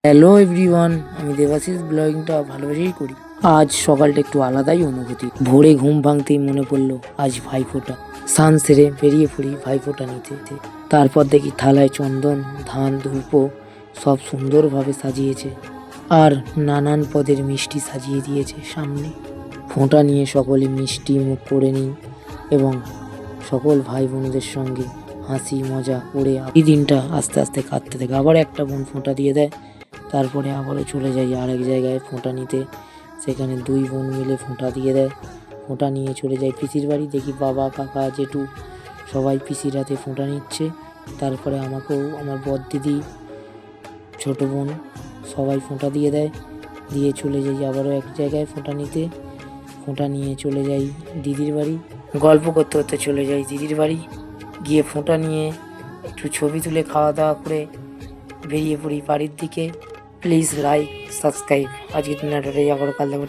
Hello everyone, আমি দেবাশিস ব্লগিংটা ভালোবেসেই করি। আজ সকালটা একটু আলাদাই অনুভূতি। ভোরে ঘুম ভাঙতেই মনে পড়লো আজ ভাইফোঁটা। স্নান সেরে বেরিয়ে পড়ি ভাইফোঁটা নিতে। তারপর দেখি থালায় চন্দন, ধান, ধূপ সব সুন্দরভাবে সাজিয়েছে, আর নানান পদের মিষ্টি সাজিয়ে দিয়েছে সামনে। ফোঁটা নিয়ে সকলে মিষ্টি মুখ করে নিই এবং সকল ভাই বোনদের সঙ্গে হাসি মজা করে এই দিনটা আস্তে আস্তে কাটতে থাকে। আবার একটা বোন ফোঁটা দিয়ে দেয়, তারপরে আবারও চলে যাই আরেক জায়গায় ফোঁটা নিতে। সেখানে দুই বোন মিলে ফোঁটা দিয়ে দেয়। ফোঁটা নিয়ে চলে যাই পিসির বাড়ি, দেখি বাবা, কাকা, জেঠু সবাই পিসির হাতে ফোঁটা নিচ্ছে। তারপরে আমাকেও আমার বড় দিদি, ছোটো বোন সবাই ফোঁটা দিয়ে দেয়। দিয়ে চলে যাই আবারও এক জায়গায় ফোঁটা নিতে। ফোঁটা নিয়ে চলে যাই দিদির বাড়ি। গল্প করতে করতে চলে যাই দিদির বাড়ি। গিয়ে ফোঁটা নিয়ে একটু ছবি তুলে খাওয়া দাওয়া করে বেরিয়ে পড়ি বাড়ির দিকে। Please like, subscribe. আজকের দিনটাতে আবারও কাল দেবো।